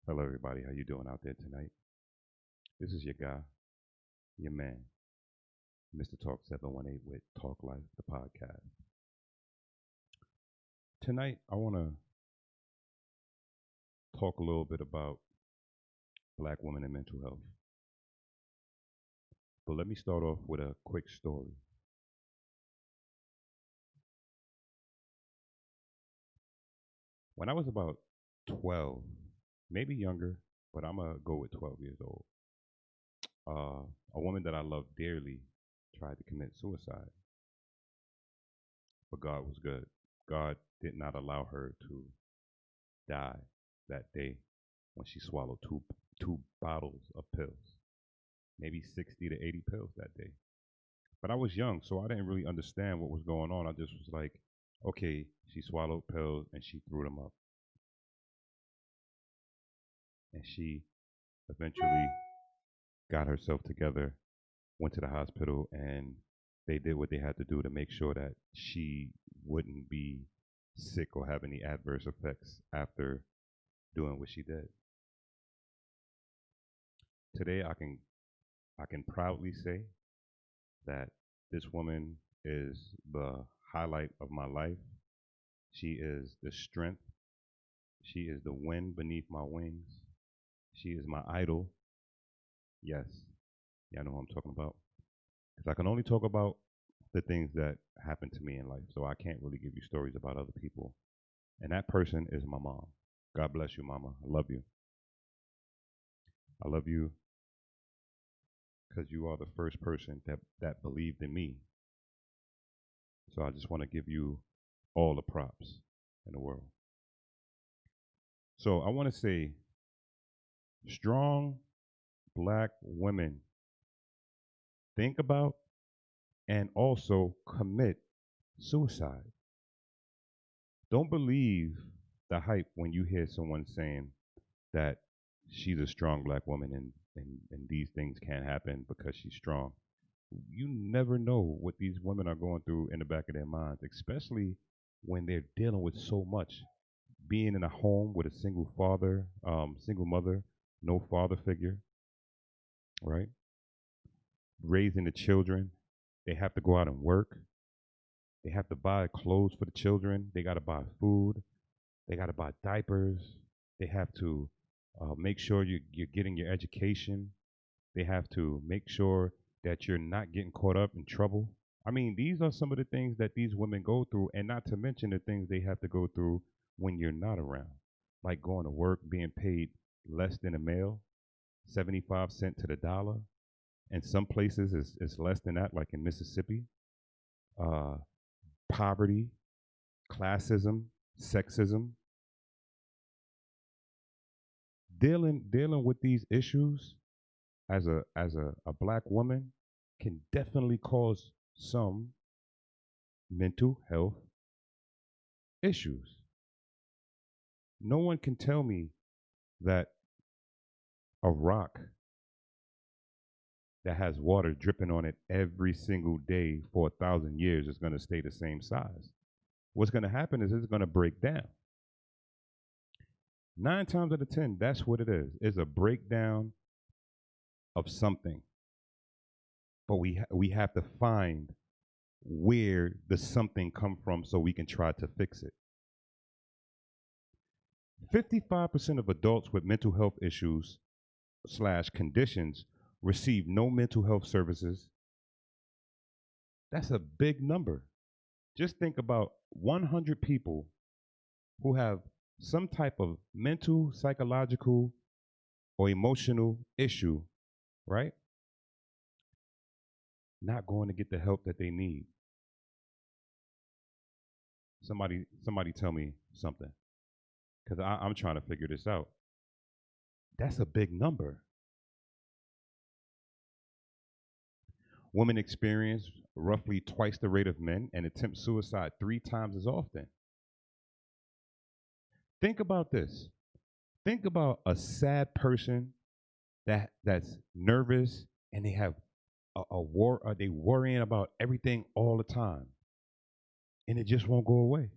Hello, everybody. How you doing out there tonight? This is your guy, your man, Mr. Talk 718 with Talk Life, the podcast. Tonight, I want to talk a little bit about black women and mental health. But let me start off with a quick story. When I was about 12, maybe younger, but I'm going to go with 12 years old, uh, a woman that I loved dearly tried to commit suicide, but God was good. God did not allow her to die that day when she swallowed two bottles of pills, maybe 60 to 80 pills that day. But I was young, so I didn't really understand what was going on. I just was like, okay, she swallowed pills and she threw them up. And she eventually got herself together, went to the hospital, and they did what they had to do to make sure that she wouldn't be sick or have any adverse effects after doing what she did. Today I can proudly say that this woman is the highlight of my life. She is the strength. She is the wind beneath my wings. She is my idol. Yes, yeah, I know who I'm talking about. Because I can only talk about the things that happened to me in life. So I can't really give you stories about other people. And that person is my mom. God bless you, mama. I love you. I love you because you are the first person that believed in me. So I just want to give you all the props in the world. So I want to say strong black women think about and also commit suicide. Don't believe the hype when you hear someone saying that she's a strong black woman and these things can't happen because she's strong. You never know what these women are going through in the back of their minds, especially when they're dealing with so much. Being in a home with a single father, single mother, no father figure, right? Raising the children. They have to go out and work. They have to buy clothes for the children. They got to buy food. They got to buy diapers. They have to make sure you're getting your education. They have to make sure that you're not getting caught up in trouble. I mean, these are some of the things that these women go through, and not to mention the things they have to go through when you're not around, like going to work, being paid less than a male, 75 cents to the dollar. And some places it's less than that, like in Mississippi. Uh, Poverty, classism, sexism. Dealing with these issues as a black woman can definitely cause some mental health issues. No one can tell me that a rock that has water dripping on it every single day for 1,000 years is going to stay the same size. What's going to happen is it's going to break down. 9 times out of 10, that's what it is. It's a breakdown of something. But we have to find where the something come from so we can try to fix it. 55% of adults with mental health issues slash conditions receive no mental health services. That's a big number. Just think about 100 people who have some type of mental, psychological, or emotional issue, right? Not going to get the help that they need. Somebody tell me something, because I'm trying to figure this out. That's a big number. Women experience roughly twice the rate of men and attempt suicide 3 times as often. Think about this. Think about a sad person that's nervous and they have a war. They worrying about everything all the time, and it just won't go away.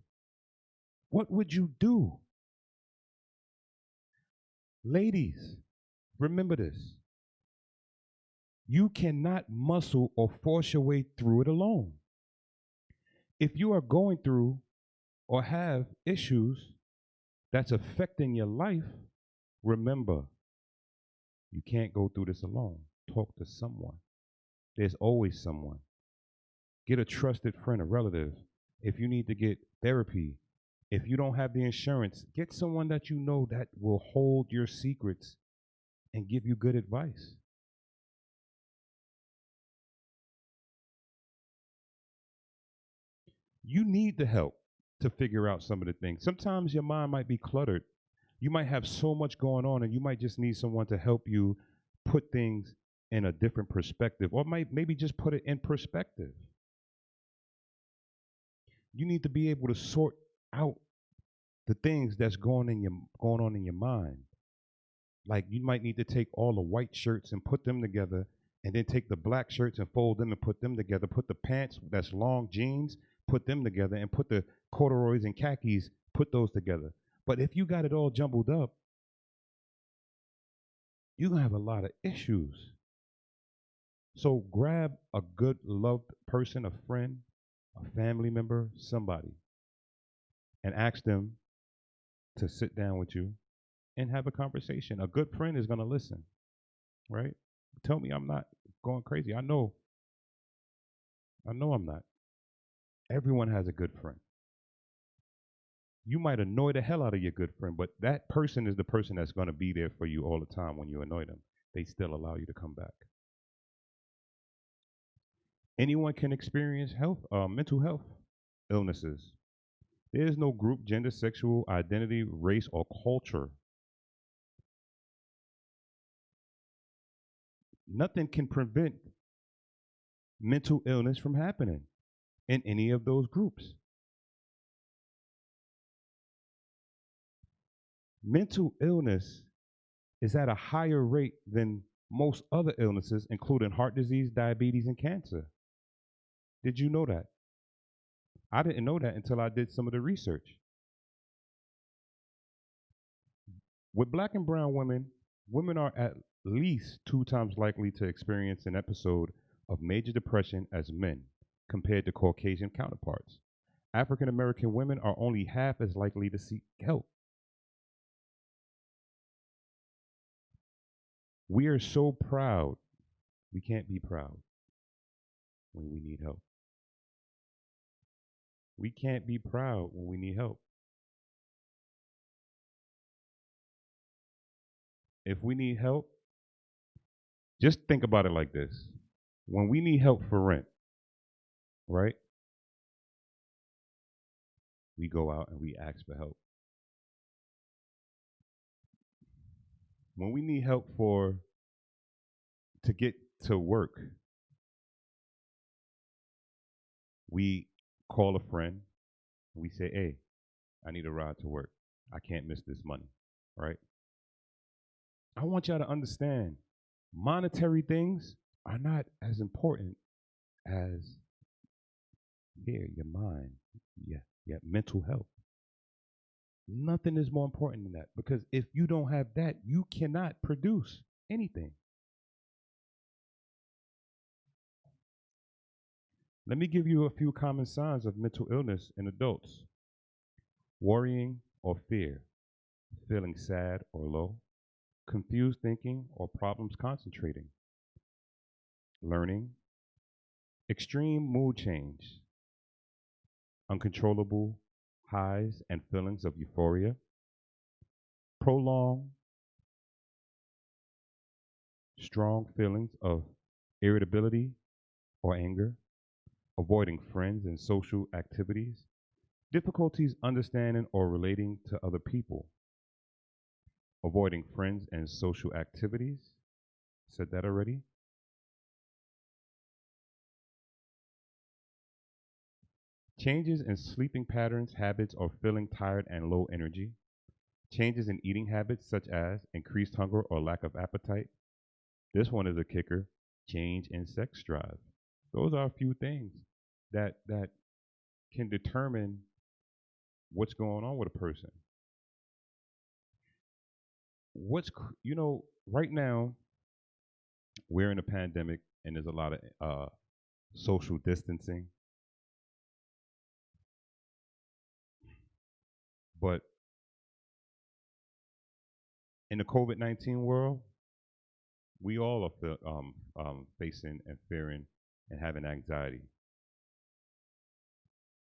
What would you do? Ladies, remember this. You cannot muscle or force your way through it alone. If you are going through or have issues that's affecting your life, remember, you can't go through this alone. Talk to someone. There's always someone. Get a trusted friend, a relative. If you need to get therapy, if you don't have the insurance, get someone that you know that will hold your secrets and give you good advice. You need the help to figure out some of the things. Sometimes your mind might be cluttered. You might have so much going on, and you might just need someone to help you put things in a different perspective, or maybe just put it in perspective. You need to be able to sort out the things that's going on in your mind. Like you might need to take all the white shirts and put them together, and then take the black shirts and fold them and put them together. Put the pants that's long jeans, put them together, and put the corduroys and khakis, put those together. But if you got it all jumbled up, you're gonna have a lot of issues. So grab a good loved person, a friend, a family member, somebody, and ask them to sit down with you and have a conversation. A good friend is gonna listen, right? Tell me I'm not going crazy. I know I'm not. Everyone has a good friend. You might annoy the hell out of your good friend, but that person is the person that's going to be there for you all the time when you annoy them. They still allow you to come back. Anyone can experience mental health illnesses. There is no group, gender, sexual identity, race, or culture. Nothing can prevent mental illness from happening in any of those groups. Mental illness is at a higher rate than most other illnesses, including heart disease, diabetes, and cancer. Did you know that? I didn't know that until I did some of the research. With black and brown women, women are at least 2 times likely to experience an episode of major depression as men compared to Caucasian counterparts. African American women are only half as likely to seek help. We are so proud. We can't be proud when we need help. We can't be proud when we need help. If we need help, just think about it like this. When we need help for rent, right? We go out and we ask for help. When we need help to get to work, we call a friend. We say, "Hey, I need a ride to work. I can't miss this money." Right? I want y'all to understand monetary things are not as important as your mind, your mental health. Nothing is more important than that, because if you don't have that, you cannot produce anything. Let me give you a few common signs of mental illness in adults: worrying or fear, feeling sad or low, confused thinking or problems concentrating, learning, extreme mood change, uncontrollable highs and feelings of euphoria, prolonged strong feelings of irritability or anger, avoiding friends and social activities, difficulties understanding or relating to other people, avoiding friends and social activities. Said that already. Changes in sleeping patterns, habits, or feeling tired and low energy. Changes in eating habits, such as increased hunger or lack of appetite. This one is a kicker: change in sex drive. Those are a few things that can determine what's going on with a person. right now we're in a pandemic and there's a lot of social distancing, but in the COVID-19 world, we all are facing and fearing and having anxiety.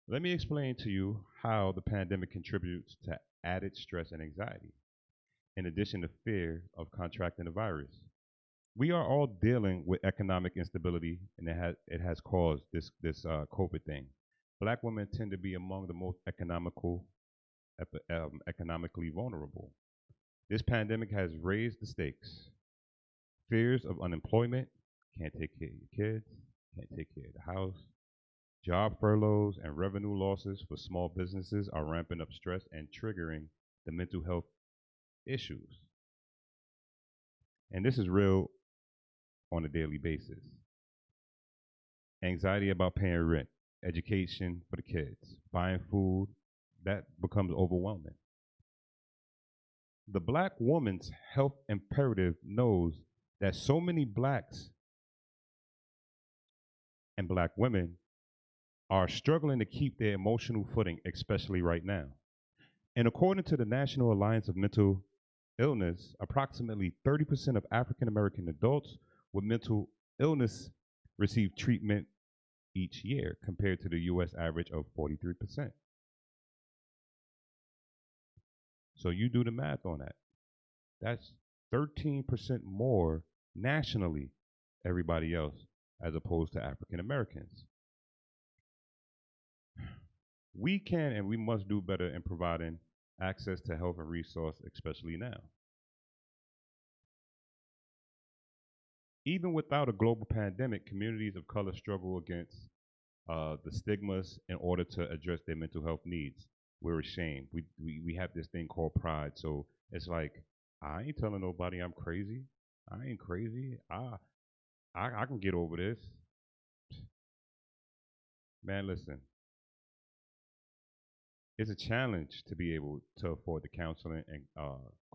Let me explain to you how the pandemic contributes to added stress and anxiety, in addition to fear of contracting the virus. We are all dealing with economic instability, and it has caused this COVID thing. Black women tend to be among the most economically vulnerable. This pandemic has raised the stakes. Fears of unemployment, can't take care of your kids, can't take care of the house. Job furloughs and revenue losses for small businesses are ramping up stress and triggering the mental health issues. And this is real on a daily basis. Anxiety about paying rent, education for the kids, buying food, that becomes overwhelming. The black woman's health imperative knows that so many blacks and black women are struggling to keep their emotional footing, especially right now. And according to the National Alliance of Mental Illness, approximately 30% of African American adults with mental illness receive treatment each year, compared to the US average of 43%. So you do the math on that. That's 13% more nationally, everybody else, as opposed to African Americans. We can and we must do better in providing access to health and resource, especially now. Even without a global pandemic, communities of color struggle against the stigmas in order to address their mental health needs. We're ashamed. We have this thing called pride. So it's like, I ain't telling nobody I'm crazy. I ain't crazy. I can get over this. Man, listen, it's a challenge to be able to afford the counseling and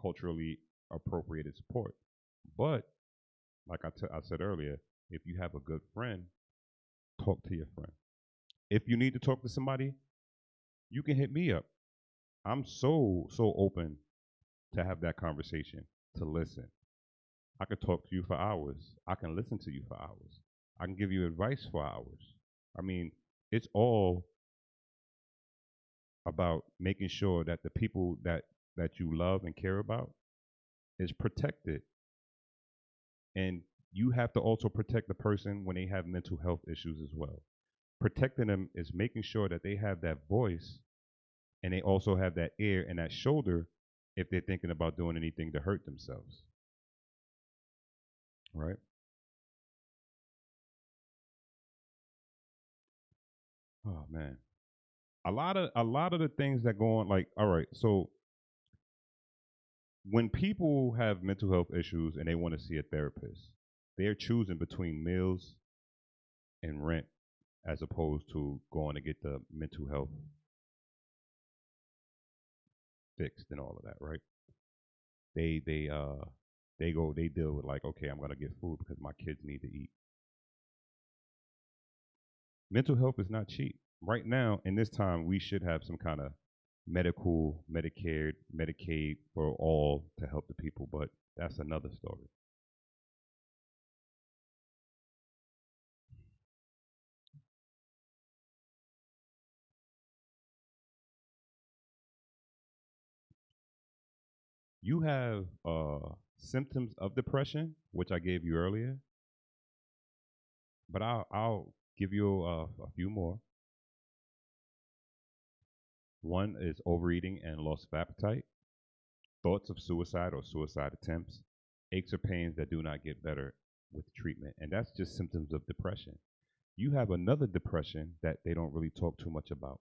culturally appropriated support. But like I said earlier, if you have a good friend, talk to your friend. If you need to talk to somebody, you can hit me up. I'm so open to have that conversation, to listen. I could talk to you for hours. I can listen to you for hours. I can give you advice for hours. I mean, it's all about making sure that the people that you love and care about is protected. And you have to also protect the person when they have mental health issues as well. Protecting them is making sure that they have that voice and they also have that ear and that shoulder if they're thinking about doing anything to hurt themselves. Right? Oh man. A lot of the things that go on, like, all right, so when people have mental health issues and they want to see a therapist, they're choosing between meals and rent as opposed to going to get the mental health fixed and all of that, right? They they uh they deal with, like, okay, I'm gonna get food because my kids need to eat. Mental health is not cheap. Right now, in this time, we should have some kind of medical, Medicare, Medicaid for all to help the people, but that's another story. You have symptoms of depression, which I gave you earlier, but I'll give you a few more. One is overeating and loss of appetite, thoughts of suicide or suicide attempts, aches or pains that do not get better with treatment. And that's just symptoms of depression. You have another depression that they don't really talk too much about.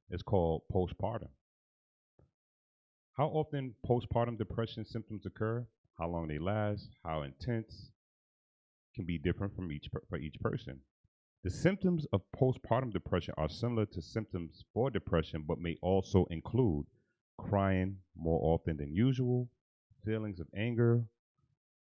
It's called postpartum. How often postpartum depression symptoms occur, how long they last, how intense, can be different for each person. The symptoms of postpartum depression are similar to symptoms for depression, but may also include crying more often than usual, feelings of anger,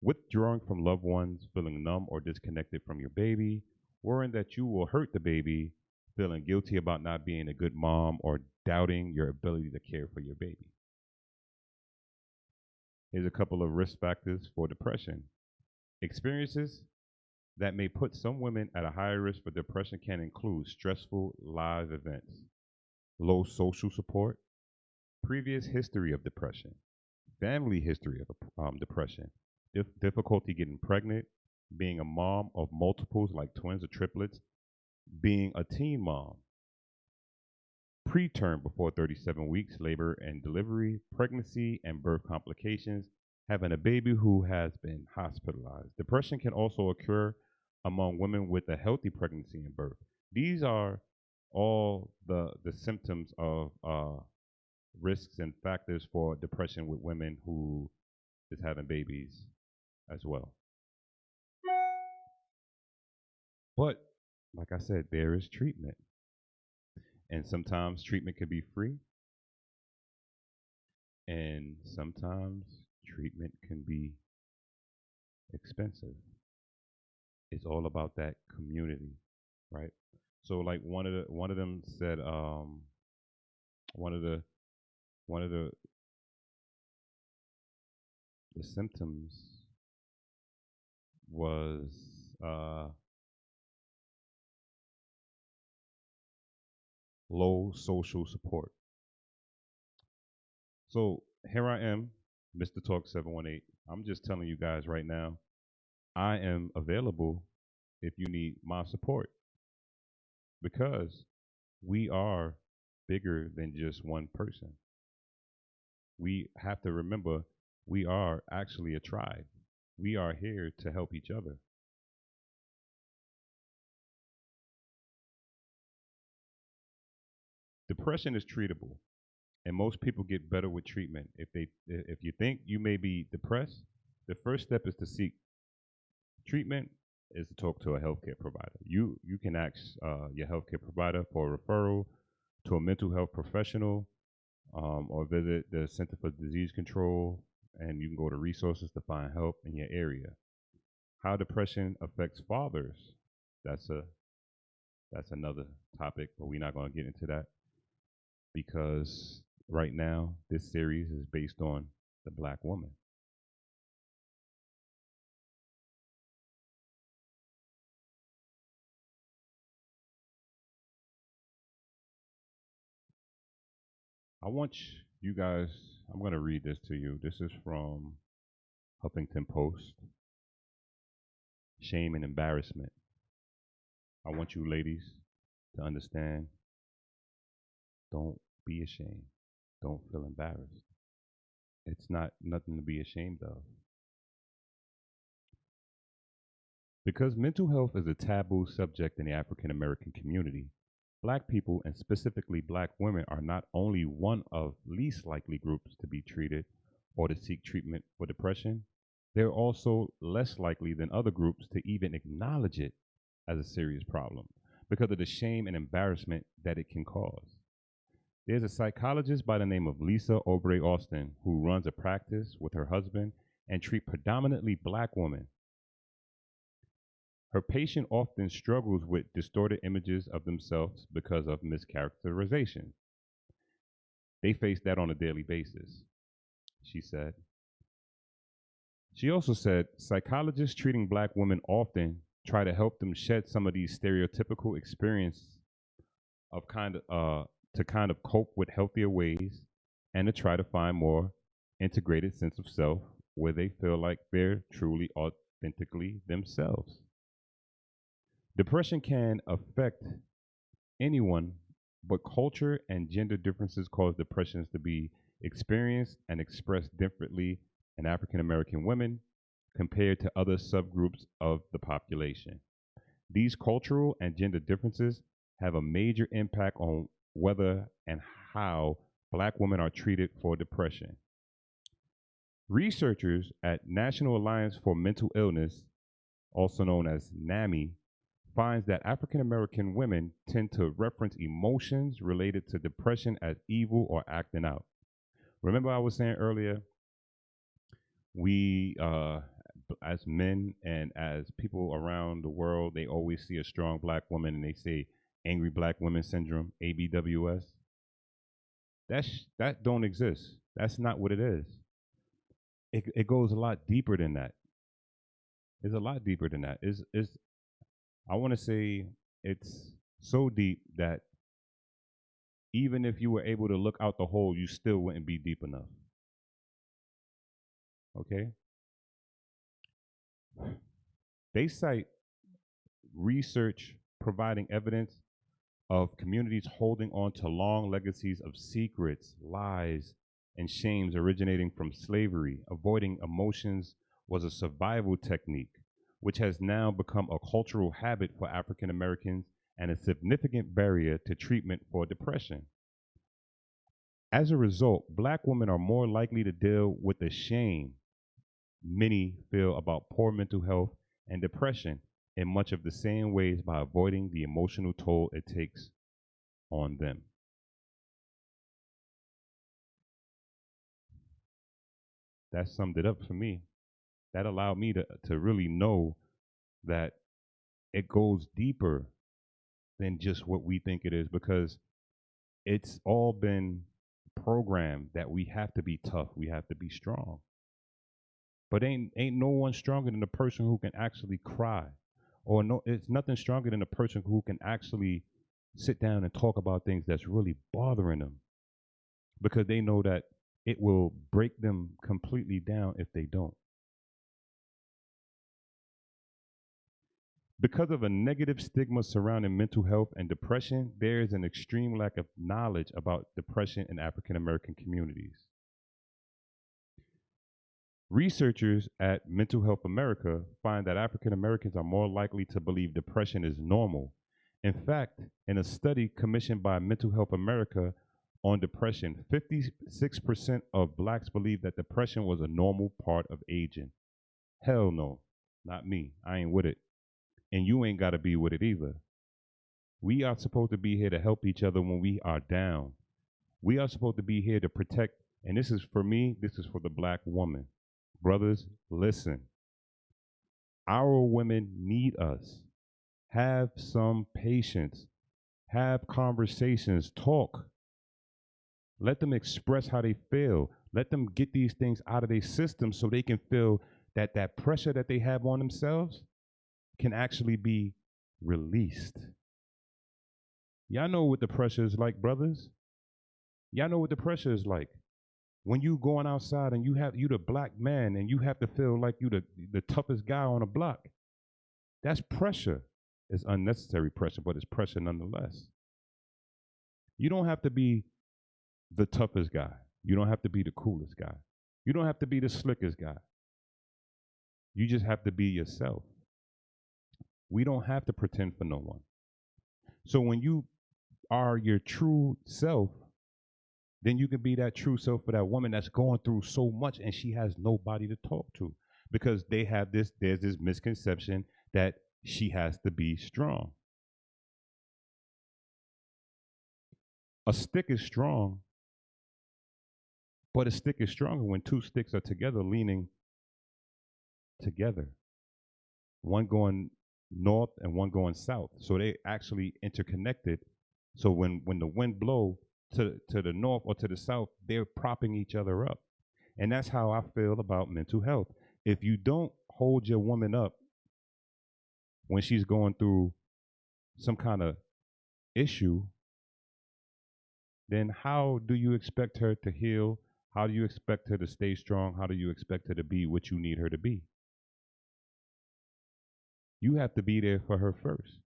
withdrawing from loved ones, feeling numb or disconnected from your baby, worrying that you will hurt the baby, feeling guilty about not being a good mom, or doubting your ability to care for your baby. Here's a couple of risk factors for depression. Experiences that may put some women at a higher risk for depression can include stressful live events, low social support, previous history of depression, family history of depression, difficulty getting pregnant, being a mom of multiples like twins or triplets, being a teen mom, preterm before 37 weeks, labor and delivery, pregnancy and birth complications, having a baby who has been hospitalized. Depression can also occur among women with a healthy pregnancy and birth. These are all the symptoms of risks and factors for depression with women who is having babies as well. But like I said, there is treatment. And sometimes treatment can be free, and sometimes treatment can be expensive. It's all about that community, right? So like one of them said one of the one of the symptoms was low social support. So here I am, Mr. Talk 718. I'm just telling you guys right now, I am available if you need my support, because we are bigger than just one person. We have to remember we are actually a tribe. We are here to help each other. Depression is treatable, and most people get better with treatment. If you think you may be depressed, the first step is to seek treatment, is to talk to a healthcare provider. You can ask your healthcare provider for a referral to a mental health professional, or visit the Center for Disease Control, and you can go to resources to find help in your area. How depression affects fathers. That's a that's another topic, but we're not going to get into that because right now this series is based on the black woman. I want you guys, I'm going to read this to you. This is from Huffington Post. Shame and embarrassment. I want you ladies to understand, don't be ashamed. Don't feel embarrassed. It's not nothing to be ashamed of. Because mental health is a taboo subject in the African American community, black people, and specifically black women, are not only one of least likely groups to be treated or to seek treatment for depression, they're also less likely than other groups to even acknowledge it as a serious problem because of the shame and embarrassment that it can cause. There's a psychologist by the name of Lisa Aubrey Austin who runs a practice with her husband and treat predominantly black women. Her patient often struggles with distorted images of themselves because of mischaracterization. They face that on a daily basis, she said. She also said psychologists treating black women often try to help them shed some of these stereotypical experiences of to kind of cope with healthier ways and to try to find more integrated sense of self where they feel like they're truly authentically themselves. Depression can affect anyone, but culture and gender differences cause depressions to be experienced and expressed differently in African American women compared to other subgroups of the population. These cultural and gender differences have a major impact on whether and how black women are treated for depression. Researchers at National Alliance for Mental Illness, also known as NAMI, finds that African American women tend to reference emotions related to depression as evil or acting out. Remember, I was saying earlier, We, as men and as people around the world, they always see a strong black woman and they say angry black women syndrome, ABWS. That don't exist. That's not what it is. It goes a lot deeper than that. It's a lot deeper than that. Is I want to say it's so deep that even if you were able to look out the hole, you still wouldn't be deep enough. Okay? They cite research providing evidence of communities holding on to long legacies of secrets, lies, and shames originating from slavery. Avoiding emotions was a survival technique, which has now become a cultural habit for African Americans and a significant barrier to treatment for depression. As a result, black women are more likely to deal with the shame many feel about poor mental health and depression in much of the same ways by avoiding the emotional toll it takes on them. That summed it up for me. That allowed me to really know that it goes deeper than just what we think it is because it's all been programmed that we have to be tough, we have to be strong. But ain't no one stronger than the person who can actually cry. Or no, it's nothing stronger than a person who can actually sit down and talk about things that's really bothering them because they know that it will break them completely down if they don't. Because of a negative stigma surrounding mental health and depression, there is an extreme lack of knowledge about depression in African American communities. Researchers at Mental Health America find that African Americans are more likely to believe depression is normal. In fact, in a study commissioned by Mental Health America on depression, 56% of blacks believe that depression was a normal part of aging. Hell no, not me. I ain't with it. And you ain't got to be with it either. We are supposed to be here to help each other when we are down. We are supposed to be here to protect, and this is for me, this is for the black woman. Brothers, listen. Our women need us. Have some patience. Have conversations. Talk. Let them express how they feel. Let them get these things out of their system so they can feel that that pressure that they have on themselves can actually be released. Y'all know what the pressure is like, brothers. Y'all know what the pressure is like. When you going outside and you the black man and you have to feel like you the toughest guy on the block. That's pressure. It's unnecessary pressure, but it's pressure nonetheless. You don't have to be the toughest guy. You don't have to be the coolest guy. You don't have to be the slickest guy. You just have to be yourself. We don't have to pretend for no one. So when you are your true self, then you can be that true self for that woman that's going through so much and she has nobody to talk to because there's this misconception that she has to be strong. A stick is strong, but a stick is stronger when two sticks are together, leaning together. One going north and one going south. So they actually interconnected. So when the wind blows to the north or to the south, they're propping each other up. And that's how I feel about mental health. If you don't hold your woman up when she's going through some kind of issue, then how do you expect her to heal? How do you expect her to stay strong? How do you expect her to be what you need her to be? You have to be there for her first.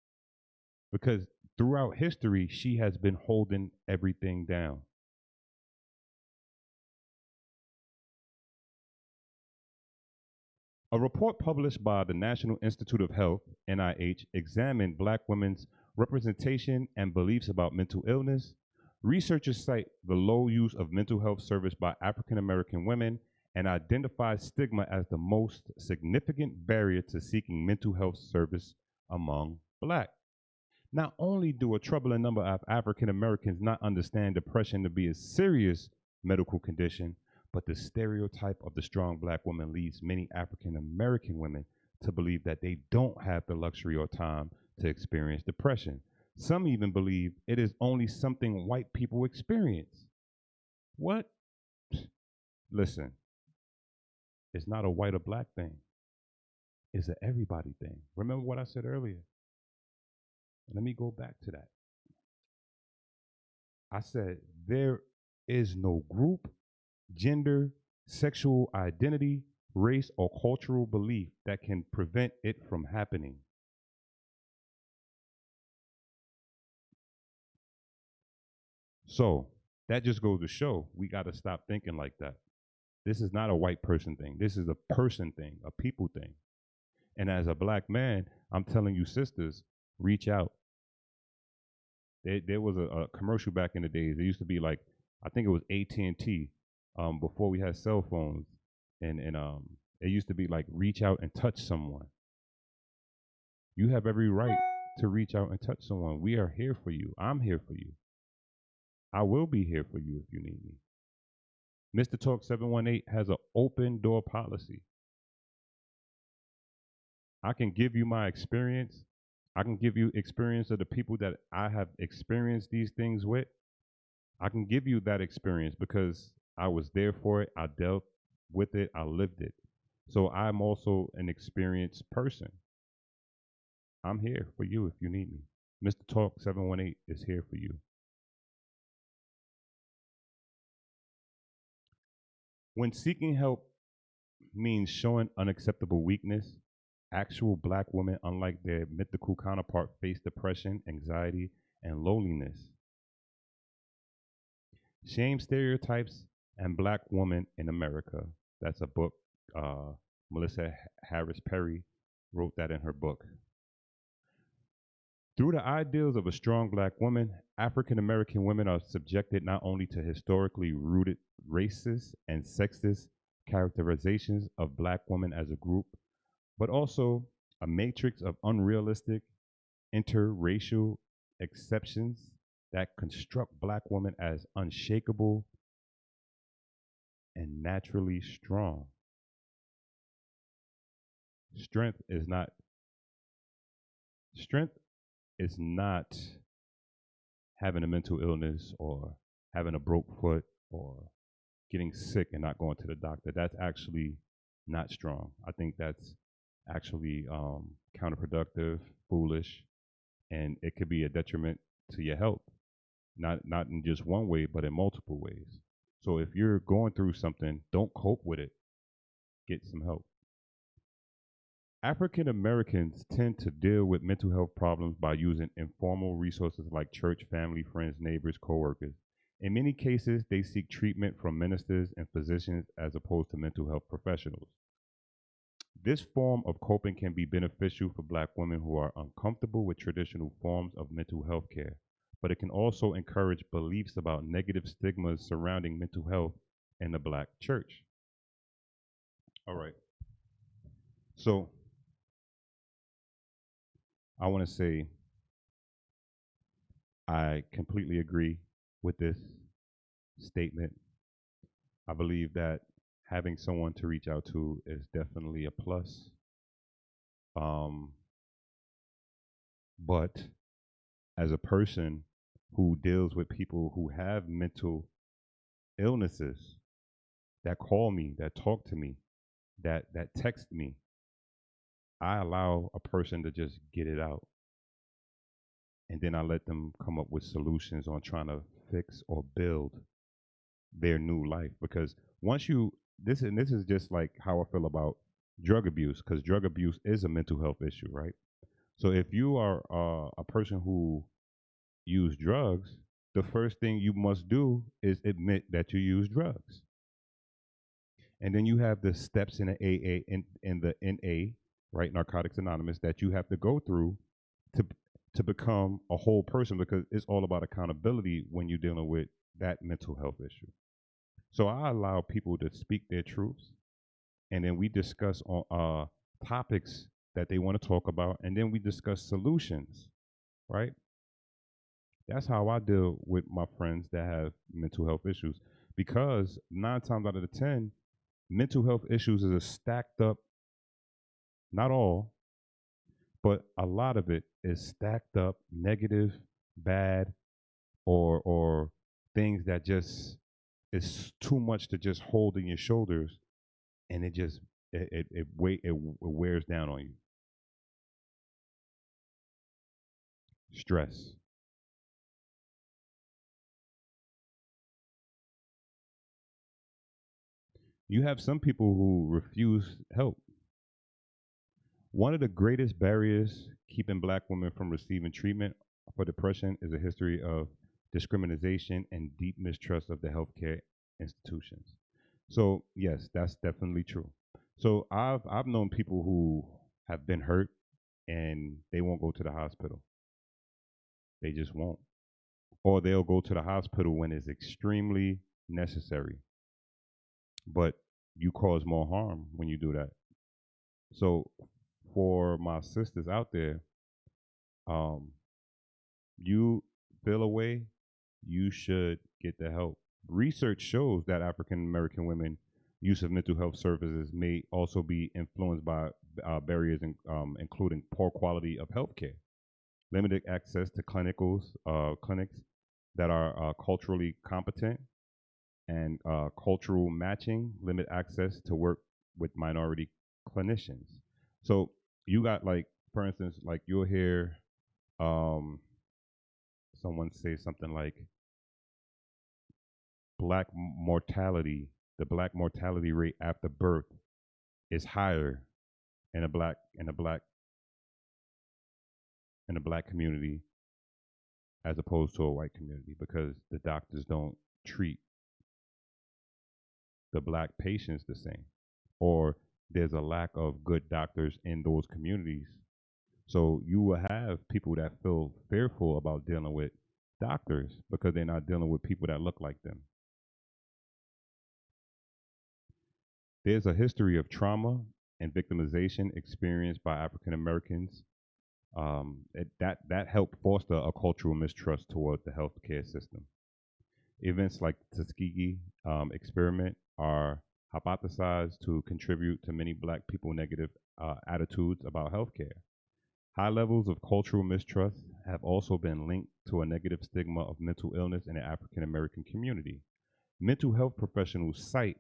Because throughout history, she has been holding everything down. A report published by the National Institute of Health, NIH, examined black women's representation and beliefs about mental illness. Researchers cite the low use of mental health service by African American women and identify stigma as the most significant barrier to seeking mental health service among black. Not only do a troubling number of African Americans not understand depression to be a serious medical condition, But the stereotype of the strong black woman leads many African American women to believe that they don't have the luxury or time to experience depression. Some even believe it is only something white people experience. What? Listen, it's not a white or black thing. It's an everybody thing. Remember what I said earlier? Let me go back to that. I said there is no group, gender, sexual identity, race, or cultural belief that can prevent it from happening. So that just goes to show we got to stop thinking like that. This is not a white person thing. This is a person thing, a people thing. And as a black man, I'm telling you, sisters, reach out. There was a commercial back in the days. It used to be like, I think it was AT&T, before we had cell phones, and it used to be like, reach out and touch someone. You have every right to reach out and touch someone. We are here for you. I'm here for you. I will be here for you if you need me. Mr. Talk 718 has an open door policy. I can give you my experience. I can give you experience of the people that I have experienced these things with. I can give you that experience because I was there for it. I dealt with it. I lived it. So I'm also an experienced person. I'm here for you if you need me. Mr. Talk 718 is here for you. When seeking help means showing unacceptable weakness, actual black women, unlike their mythical counterpart, face depression, anxiety, and loneliness. Shame Stereotypes and Black Woman in America. That's a book. Melissa Harris Perry wrote that in her book. Through the ideals of a strong black woman, African American women are subjected not only to historically rooted racist and sexist characterizations of black women as a group, but also a matrix of unrealistic interracial exceptions that construct black women as unshakable and naturally strong. Strength is not having a mental illness or having a broke foot or getting sick and not going to the doctor. That's actually not strong. I think that's actually counterproductive, foolish, and it could be a detriment to your health. Not in just one way, but in multiple ways. So if you're going through something, don't cope with it. Get some help. African Americans tend to deal with mental health problems by using informal resources like church, family, friends, neighbors, coworkers. In many cases, they seek treatment from ministers and physicians as opposed to mental health professionals. This form of coping can be beneficial for black women who are uncomfortable with traditional forms of mental health care, but it can also encourage beliefs about negative stigmas surrounding mental health in the black church. All right. So I want to say I completely agree with this statement. I believe that having someone to reach out to is definitely a plus. But as a person who deals with people who have mental illnesses, that call me, that talk to me, that text me, I allow a person to just get it out. And then I let them come up with solutions on trying to fix or build their new life. Because once you, this is just like how I feel about drug abuse, because drug abuse is a mental health issue, right? So if you are a person who use drugs, the first thing you must do is admit that you use drugs. And then you have the steps in the AA in the NA, right, Narcotics Anonymous, that you have to go through to become a whole person, because it's all about accountability when you're dealing with that mental health issue. So I allow people to speak their truths, and then we discuss on topics that they want to talk about, and then we discuss solutions, right? That's how I deal with my friends that have mental health issues. because 9 times out of the 10, mental health issues is a stacked up, not all, but a lot of it is stacked up negative, bad, or things that just is too much to just hold in your shoulders, and it wears down on you. Stress. You have some people who refuse help. One of the greatest barriers keeping black women from receiving treatment for depression is a history of discrimination and deep mistrust of the healthcare institutions. So yes, that's definitely true. So I've known people who have been hurt and they won't go to the hospital. They just won't. Or they'll go to the hospital when it's extremely necessary. But you cause more harm when you do that. So for my sisters out there, um, you feel away, you should get the help. Research shows that African American women use of mental health services may also be influenced by barriers including poor quality of healthcare, limited access to clinics that are culturally competent, and cultural matching, limit access to work with minority clinicians. So you got like, for instance, like you'll hear um, someone say something like mortality, the black mortality rate after birth is higher in a black community as opposed to a white community because the doctors don't treat the black patients the same, or there's a lack of good doctors in those communities. So you will have people that feel fearful about dealing with doctors because they're not dealing with people that look like them. There's a history of trauma and victimization experienced by African Americans. That helped foster a cultural mistrust toward the healthcare system. Events like the Tuskegee experiment are hypothesized to contribute to many black people negative attitudes about healthcare. High levels of cultural mistrust have also been linked to a negative stigma of mental illness in the African American community. Mental health professionals cite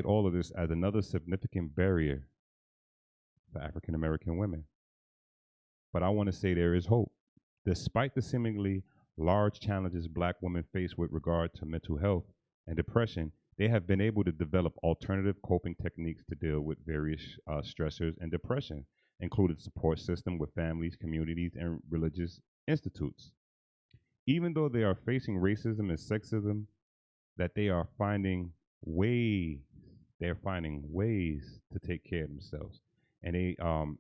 all of this as another significant barrier for African American women. But I want to say there is hope. Despite the seemingly large challenges black women face with regard to mental health and depression, they have been able to develop alternative coping techniques to deal with various stressors and depression, including support system with families, communities, and religious institutes. Even though they are facing racism and sexism, that ways they're finding ways to take care of themselves, and they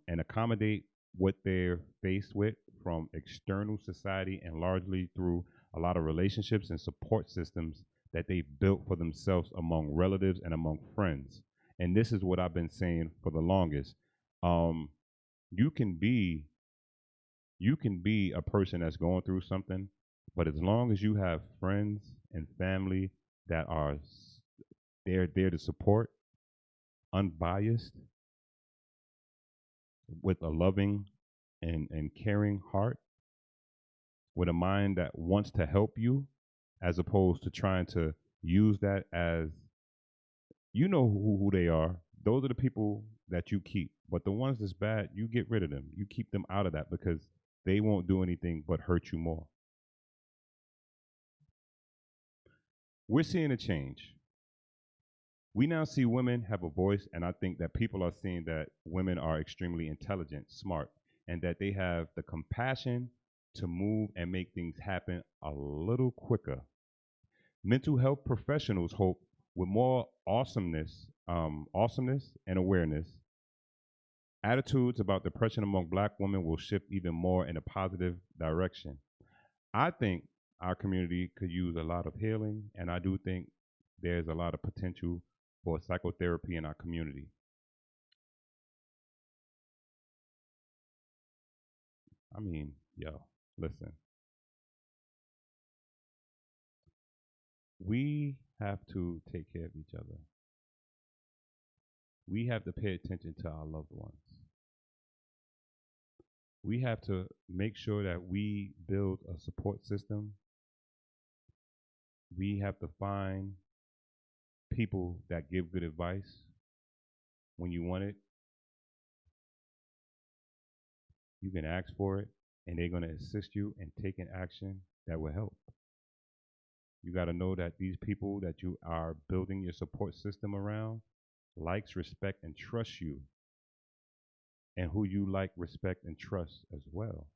and accommodate what they're faced with from external society and largely through a lot of relationships and support systems that they built for themselves among relatives and among friends. And this is what I've been saying for the longest. Um, you can be you can be a person that's going through something, but as long as you have friends and family that are there to support, unbiased, with a loving and caring heart, with a mind that wants to help you, as opposed to trying to use that as, you know who they are. Those are the people that you keep. But the ones that's bad, you get rid of them. You keep them out of that because they won't do anything but hurt you more. We're seeing a change. We now see women have a voice, and I think that people are seeing that women are extremely intelligent, smart, and that they have the compassion to move and make things happen a little quicker. Mental health professionals hope with more awesomeness and awareness, attitudes about depression among black women will shift even more in a positive direction. I think our community could use a lot of healing, and I do think there's a lot of potential for psychotherapy in our community. I mean, yo, listen, we have to take care of each other. We have to pay attention to our loved ones. We have to make sure that we build a support system. We have to find people that give good advice when you want it. You can ask for it, and they're going to assist you in taking action that will help. You got to know that these people that you are building your support system around likes, respect, and trust you, and who you like, respect, and trust as well.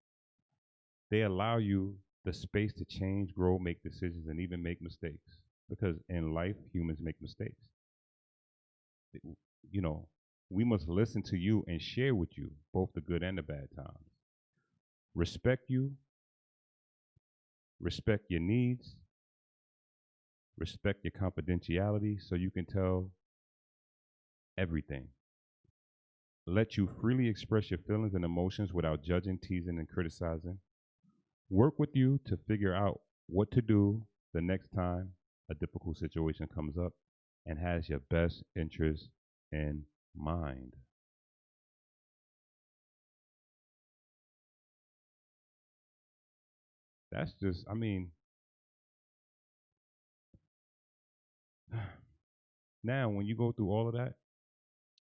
They allow you the space to change, grow, make decisions, and even make mistakes. Because in life, humans make mistakes. You know, we must listen to you and share with you both the good and the bad times. Respect you, respect your needs, respect your confidentiality so you can tell everything. Let you freely express your feelings and emotions without judging, teasing, and criticizing. Work with you to figure out what to do the next time a difficult situation comes up and has your best interest in mind. That's just, I mean, now when you go through all of that,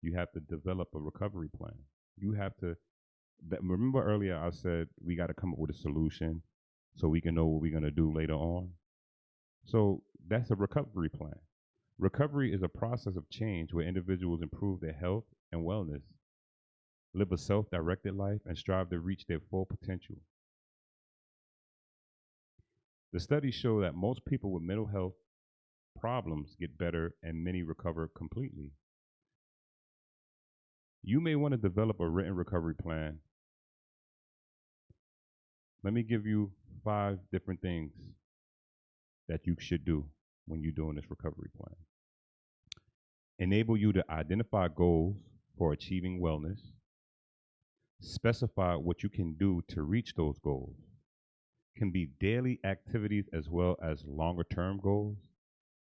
you have to develop a recovery plan. You have to, remember earlier I said we got to come up with a solution so we can know what we're going to do later on. So that's a recovery plan. Recovery is a process of change where individuals improve their health and wellness, live a self directed life, and strive to reach their full potential. The studies show that most people with mental health problems get better and many recover completely. You may want to develop a written recovery plan. Let me give you 5 different things that you should do when you're doing this recovery plan. Enable you to identify goals for achieving wellness. Specify what you can do to reach those goals. Can be daily activities as well as longer term goals.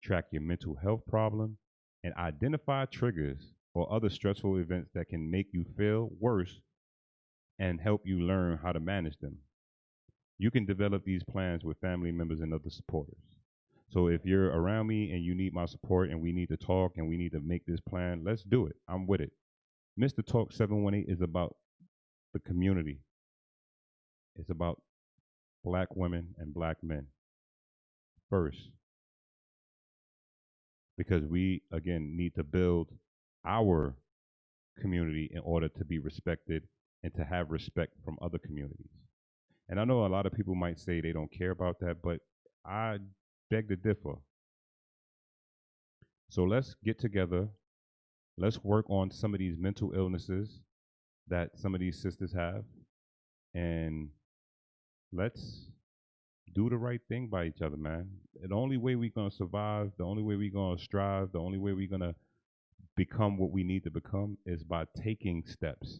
Track your mental health problem and identify triggers or other stressful events that can make you feel worse and help you learn how to manage them. You can develop these plans with family members and other supporters. So if you're around me and you need my support and we need to talk and we need to make this plan, let's do it. I'm with it. Mr. Talk 718 is about the community. It's about black women and black men first. Because we, again, need to build our community in order to be respected and to have respect from other communities. And I know a lot of people might say they don't care about that, but I beg to differ. So let's get together. Let's work on some of these mental illnesses that some of these sisters have. And let's do the right thing by each other, man. The only way we're going to survive, the only way we're going to strive, the only way we're going to become what we need to become is by taking steps,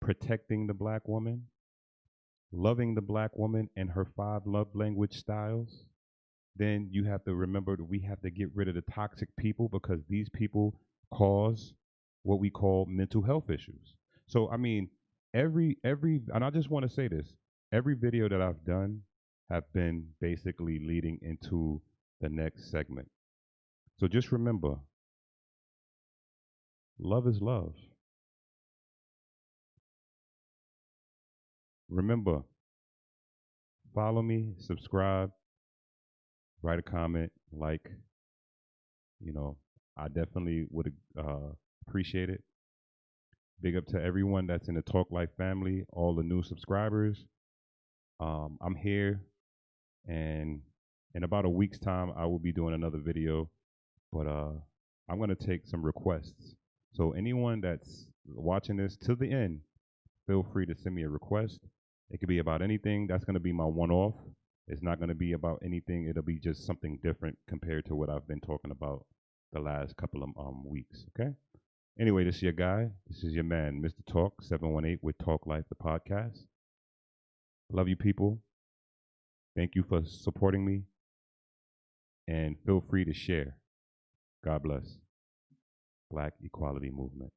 protecting the black woman, loving the black woman and her 5 love language styles. Then you have to remember that we have to get rid of the toxic people because these people cause what we call mental health issues. So I mean, every and I just want to say this, every video that I've done have been basically leading into the next segment. So just remember, love is love. Remember, follow me, subscribe, write a comment, like, you know, I definitely would appreciate it. Big up to everyone that's in the Talk Life family, all the new subscribers. I'm here, and in about a week's time, I will be doing another video, but I'm going to take some requests. So anyone that's watching this till the end, feel free to send me a request. It could be about anything. That's going to be my one-off. It's not going to be about anything. It'll be just something different compared to what I've been talking about the last couple of weeks, okay? Anyway, this is your guy. This is your man, Mr. Talk 718 with Talk Life, the podcast. Love you, people. Thank you for supporting me. and feel free to share. God bless. Black Equality Movement.